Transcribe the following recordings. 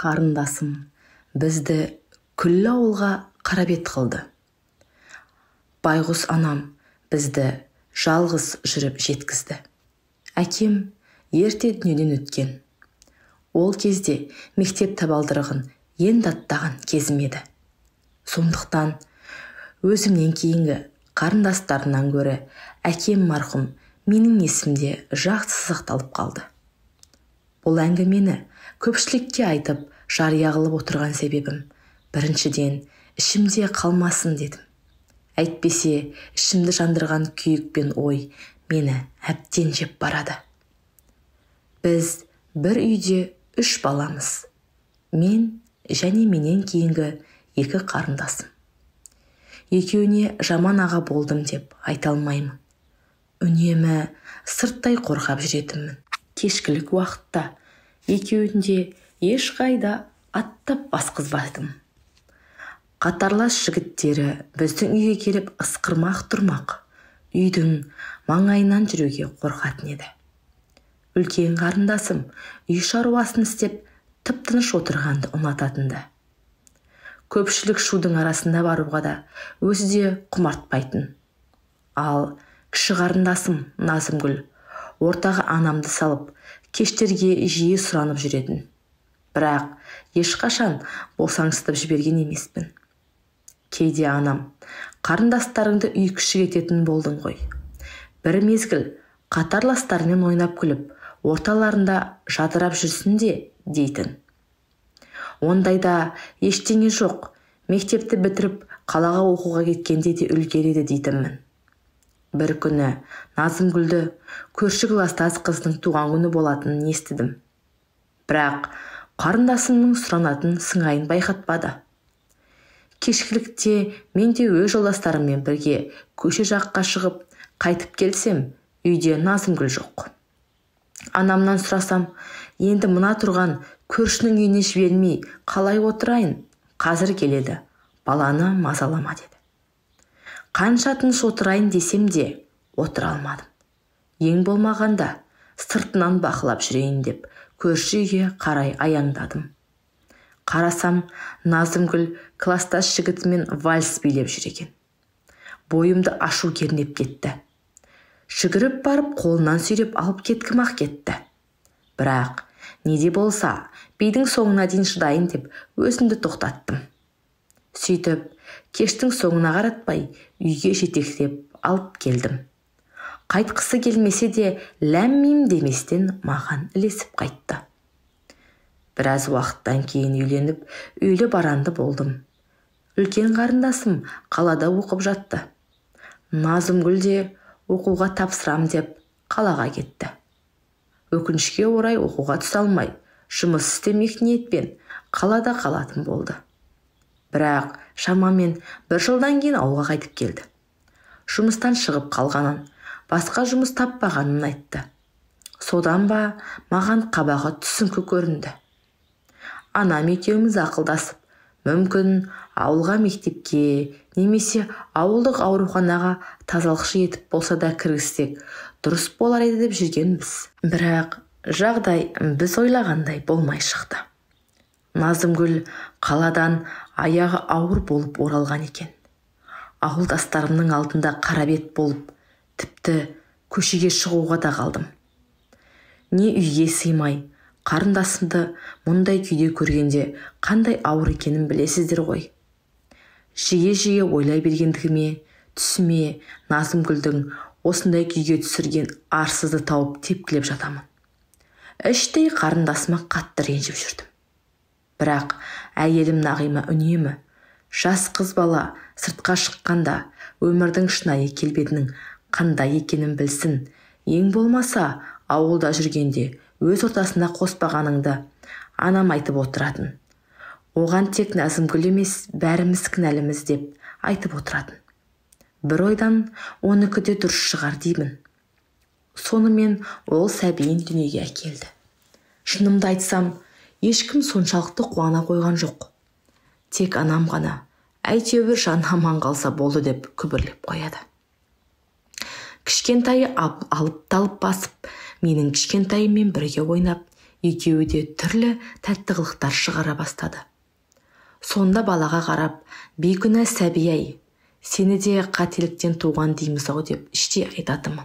қарындасым бізді күллі ауылға қарабет қылды. Байғұс анам бізді жалғыз жүріп жеткізді. Әкем ерте дүниеден өткен. Ол кезде мектеп табалдырығын енді аттаған кезім еді. Сондықтан өзімнен кейінгі қарындастарынан гөрі әкем марқұм менің есімде жақсы сақталып қалды. Бұл әңгімені көпшілікке айтып жария қылып отырған себебім біріншіден ішімде қалмасын дедім. Әйтпесе ішімді жандырған күйік пен ой мені әбден жеп барады. Біз бір үйде 3 баламыз. Мен және менен кейінгі 2 қарындасым. Екеуіне жаман аға болдым деп айта алмаймын. Үнемі сырттай қорғап жүретінмін. Кешкілік уақытта екеуінде ешқайда аттап басқызбадым. Қатарлас жігіттері біздің үйге келіп ысқырмақ тұрмақ, үйдің маңайынан жүруге қорқатын еді. Үлкен қарындасым үй шаруасын істеп тып-тыныш отырғанды ұнататынды. Көпшілік шудың арасында баруға да өзі де құмартпайтын. Ал кіші қарындасым Назымгүл ортаға анамды салып, кештерге жиі сұранып жүретін. Бірақ ешқашан босаңсытып жіберген емеспін. Кейде анам, қарындастарыңды үй күшік ететін болдың ғой. Бір мезгіл қатарластарымен ойнап күліп, орталарында жадырап жүрсін де дейтін. Ондайда ештеңе жоқ, мектепті бітіріп қалаға оқуға кеткенде де үлгереді дейтінмін. Бір күні Назымгүлді көрші кластас қыздың туған күні болатынын естідім. Бірақ қарындасымның сұранатын сыңайын байқатпады. Кешкілікте мен де өз жолдастарыммен бірге көше жаққа шығып, қайтып келсем, үйде Назымгүл жоқ. Анамнан сұрасам, енді мына тұрған көршінің үйіне жібермей қалай отырайын, қазір келеді, баланы мазалама деді. Қанша тыныш отырайын десем де отыра алмадым. Ең болмағанда сыртынан бақылап жүрейін деп көрші үйге қарай аяңдадым. Қарасам, Назымгүл кластас жігітімен вальс билеп жүр екен. Бойымды ашу кернеп кетті. Жүгіріп барып қолынан сүйреп алып кеткім-ақ кетті. Бірақ неде болса бидің соңына дейін шыдайын деп өзімді тоқтаттым. Сөйтіп, кештің соңына қаратпай үйге жетектеп алып келдім. Қайтқысы келмесе де ләм-мим деместен маған ілесіп қайтты. Біраз уақыттан кейін үйленіп, үйлі баранды болдым. Үлкен қарындасым қалада оқып жатты. Назымгүл де оқуға тапсырам деп қалаға кетті. Өкінішке орай оқуға түсе алмай, жұмыс істемек ниетпен қалада қалатын болды. Бірақ шамамен 1 жылдан кейін ауылға қайтып келді. Жұмыстан шығып қалғанын, басқа жұмыс таппағанын айтты. Содан ба маған қабағы түсіңкі көрінді. Анам екеуміз ақылдасып, мүмкін ауылға мектепке немесе ауылдық ауруханаға тазалықшы етіп болса да кіргізсек дұрыс болар еді деп жүргенбіз. Бірақ жағдай біз ойлағандай болмай шықты. Назымгүл қаладан аяғы ауыр болып оралған екен. Ауылдастарымның алдында қарабет болып, тіпті көшеге шығуға да қалдым. Не үйге сыймай, қарындасымды мұндай күйде көргенде қандай ауыр екенін білесіздер ғой. Жиі-жиі ойлай бергендігіме, түсіме Назымгүлдің осындай күйге түсірген арсызды тауып тепкілеп жатамын. Іштей қарындасыма қатты ренжіп жүрдім. Бірақ әйелім Нағима үнемі, жас қыз бала сыртқа шыққанда өмірдің шынайы келбетінің қандай екенін білсін, ең болмаса ауылда жүргенде өз ортасына қоспағаныңды анам айтып отыратын. Оған тек Назымгүл емес, бәріміз кінәліміз деп айтып отыратын. Бір ойдан оныкі де дұрыс шығар деймін. Сонымен ол сәбиін дүниеге әкелді. Шынымды айтсам, ешкім соншалықты қуана қойған жоқ. Тек анам ғана, әйтеуір жан аман қалса болды деп күбірлеп қояды. Кішкентайы алып талып басып, менің кішкентайыммен бірге ойнап, екеуі де түрлі тәтті қылықтар шығара бастады. Сонда балаға қарап, бейкүнә сәби-ай, сені де қателіктен туған дейміз-ау деп іште айтатымын.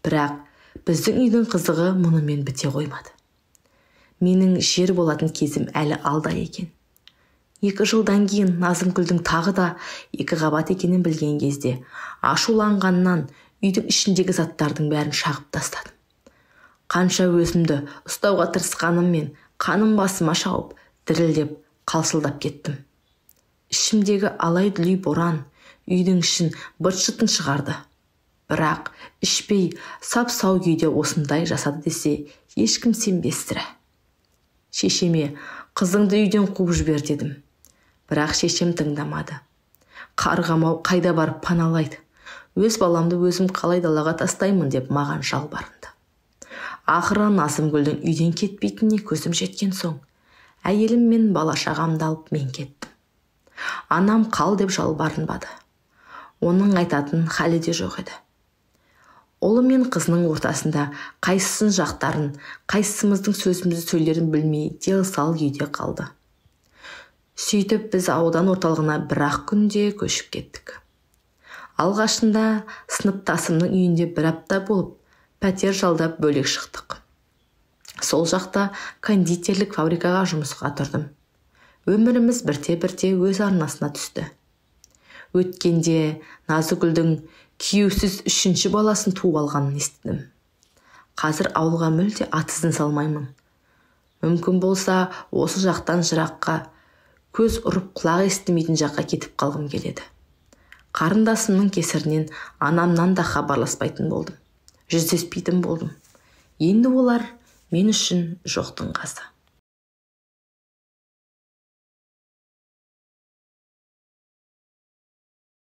Бірақ біздің үйдің қызығы мұнымен біте қоймады. Менің жер болатын кезім әлі алда екен. 2 жылдан кейін Назымгүлдің тағы да 2 қабат екенін білген кезде ашуланғаннан үйдің ішіндегі заттардың бәрін шағып тастадым. Қанша өзімді ұстауға тырысқаныммен қаным басыма шауып, дірілдеп, қалшылдап кеттім. Ішімдегі алай-дүлей боран үйдің ішін быт-шытын шығарды. Бірақ ішпей сап-сау күйде осындай жасады десе, ешкім сенбестірі. Шешеме, қызыңды үйден қуып жібер дедім. Бірақ шешем тыңдамады. Қарғамау қайда барып паналайды. Өз баламды өзім қалай далаға тастаймын деп маған жалбарынды. Ақыры Назымгүлдің үйден кетпейтініне көзім жеткен соң, әйелім мен бала-шағамды алып мен кеттім. Анам қал деп жалбарынбады. Оның айтатын халі де жоқ еді. Ұлы мен қызының ортасында қайсысын жақтарын, қайсымыздың сөзімізді сөйлерін білмей дел-сал күйде қалды. Сөйтіп біз аудан орталығына 1-ақ күнде көшіп кеттік. Алғашында сыныптасымның үйінде 1 апта болып, пәтер жалдап бөлек шықтық. Сол жақта кондитерлік фабрикаға жұмысқа тұрдым. Өміріміз бірте-бірте өз арнасына түсті. Өткенде Назыгүлдің күйеусіз 3-ші баласын туып алғанын естідім. Қазір ауылға мүлде ат ізін салмаймын. Мүмкін болса, осы жақтан жыраққа, көз ұрып құлақ естімейтін жаққа кетіп қалғым келеді. Қарындасымның кесірінен анамнан да хабарласпайтын болдым. Жүздеспейтін болдым. Енді олар мен үшін жоқтың қасы.